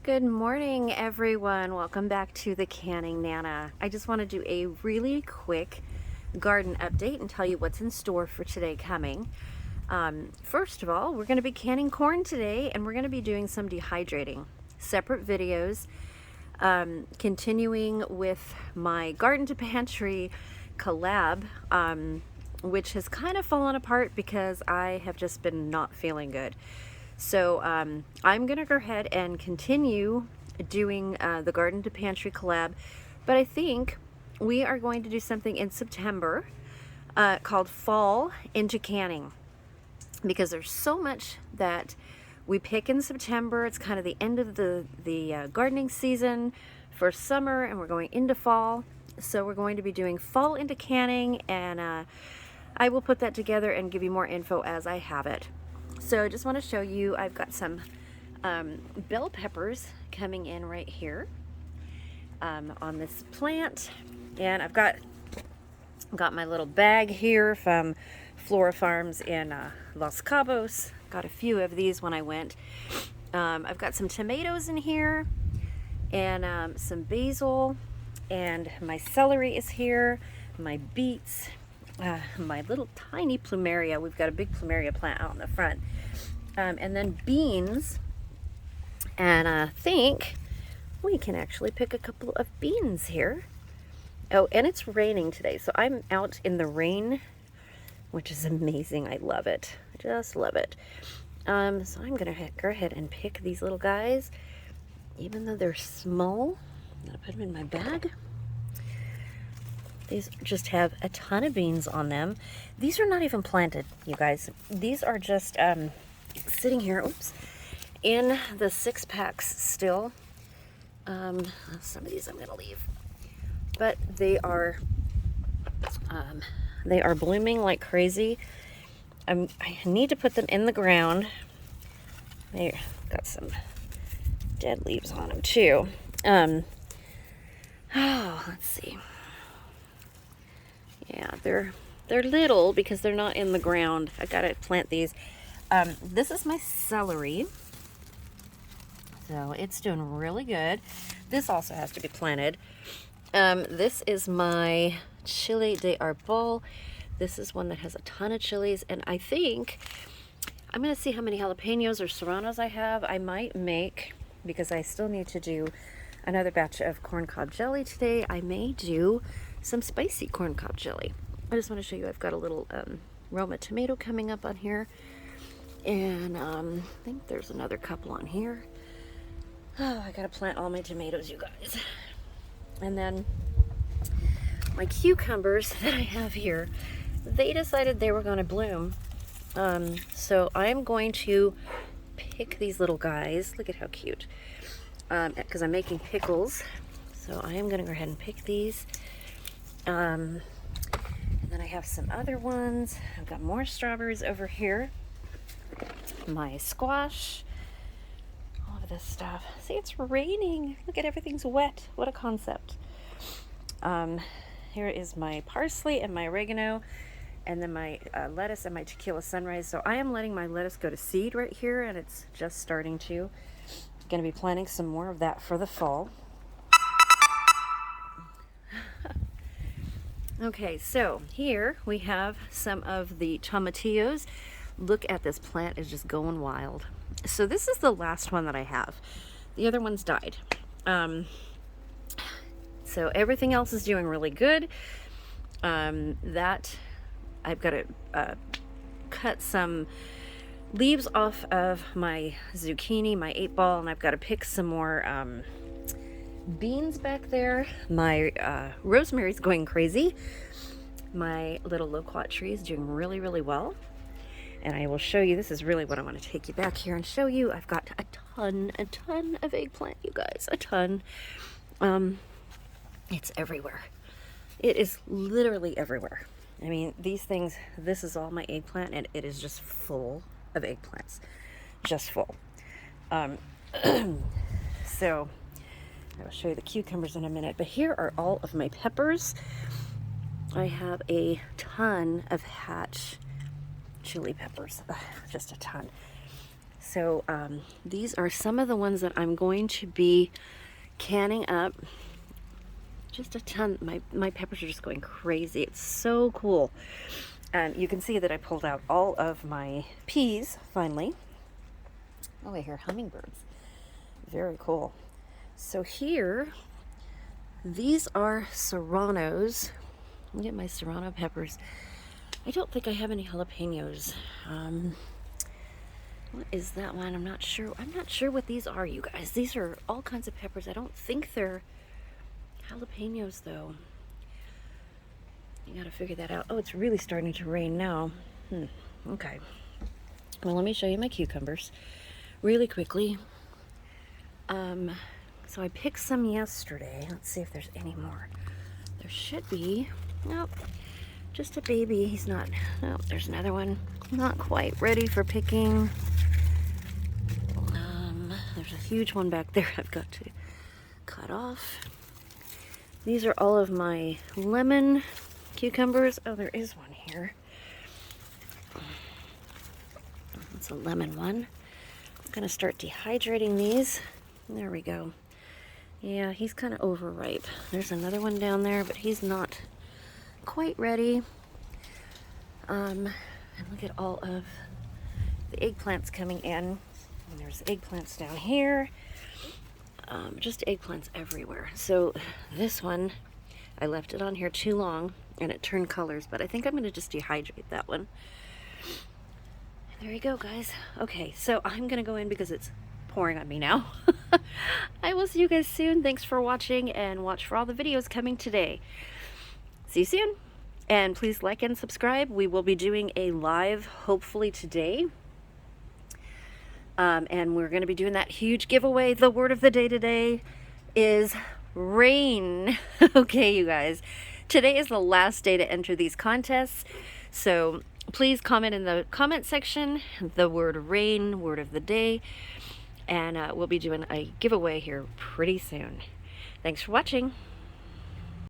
Good morning, everyone. Welcome back to the Canning Nana. I just want to do a really quick garden update and tell you what's in store for today coming. First of all, we're going to be canning corn today, and we're going to be doing some dehydrating. Separate videos, continuing with my garden to pantry collab, which has kind of fallen apart because I have just been not feeling good. So I'm gonna go ahead and continue doing the garden to pantry collab, but I think we are going to do something in September called fall into canning, because there's so much that we pick in September. It's kind of the end of the gardening season for summer, and we're going into fall. So we're going to be doing fall into canning, and I will put that together and give you more info as I have it. So I just want to show you, I've got some bell peppers coming in right here on this plant, and I've got my little bag here from Flora Farms in Los Cabos. Got a few of these when I went. I've got some tomatoes in here, and some basil, and my celery is here, my beets, my little tiny plumeria. We've got a big plumeria plant out in the front, and then beans, and I think we can actually pick a couple of beans here. Oh, and it's raining today, so I'm out in the rain, which is amazing. I love it. I just love it. So I'm gonna go ahead and pick these little guys, even though they're small. I'm gonna put them in my bag. These just have a ton of beans on them. These are not even planted, you guys. These are just sitting here, oops, in the 6-packs still. Some of these I'm gonna leave, but they are blooming like crazy. I need to put them in the ground. They got some dead leaves on them too. Let's see. Yeah, they're little because they're not in the ground. I gotta plant these. This is my celery, so it's doing really good. This also has to be planted. This is my chile de arbol. This is one that has a ton of chilies, and I think I'm gonna see how many jalapenos or serranos I have. I might make, because I still need to do another batch of corn cob jelly today, I may do some spicy corn cob jelly. I just want to show you, I've got a little Roma tomato coming up on here, and I think there's another couple on here. Oh, I gotta plant all my tomatoes, you guys. And then my cucumbers that I have here, they decided they were going to bloom, so I'm going to pick these little guys. Look at how cute, because I'm making pickles, so I am going to go ahead and pick these. And then I have some other ones. I've got more strawberries over here, my squash, all of this stuff. See, it's raining. Look at, everything's wet. What a concept. Here is my parsley and my oregano, and then my lettuce and my tequila sunrise. So I am letting my lettuce go to seed right here, and it's just starting to. I'm going to be planting some more of that for the fall. Okay, so here we have some of the tomatillos. Look at this plant, is just going wild. So this is the last one that I have. The other ones died. So everything else is doing really good. That I've got to cut some leaves off of my zucchini, my 8-ball, and I've got to pick some more beans back there. My rosemary's going crazy. My little loquat tree is doing really, really well. And I will show you, this is really what I want to take you back here and show you. I've got a ton of eggplant, you guys, a ton. It's everywhere. It is literally everywhere. I mean, these things, this is all my eggplant, and it is just full of eggplants. Just full. So I will show you the cucumbers in a minute, but here are all of my peppers. I have a ton of hatch chili peppers, just a ton. So these are some of the ones that I'm going to be canning up. Just a ton. My peppers are just going crazy. It's so cool. And you can see that I pulled out all of my peas finally. Oh, I hear hummingbirds. Very cool. So here, these are serranos. Look at my serrano peppers. I don't think I have any jalapenos. What is that one? I'm not sure. I'm not sure what these are, you guys. These are all kinds of peppers. I don't think they're jalapenos, though. You gotta figure that out. Oh, it's really starting to rain now. Okay. Well, let me show you my cucumbers really quickly. So I picked some yesterday. Let's see if there's any more. There should be. Nope. Just a baby. He's not. Oh, there's another one. Not quite ready for picking. There's a huge one back there I've got to cut off. These are all of my lemon cucumbers. Oh, there is one here. It's a lemon one. I'm gonna start dehydrating these. There we go. Yeah, he's kind of overripe. There's another one down there, but he's not quite ready. And look at all of the eggplants coming in. And there's eggplants down here. Just eggplants everywhere. So this one, I left it on here too long and it turned colors, but I think I'm going to just dehydrate that one. There you go, guys. Okay, so I'm going to go in because it's pouring on me now. I will see you guys soon. Thanks for watching, and watch for all the videos coming today. See you soon. And please like and subscribe. We will be doing a live hopefully today. And we're going to be doing that huge giveaway. The word of the day today is rain. Okay, you guys. Today is the last day to enter these contests. So please comment in the comment section the word rain, word of the day. And we'll be doing a giveaway here pretty soon. Thanks for watching.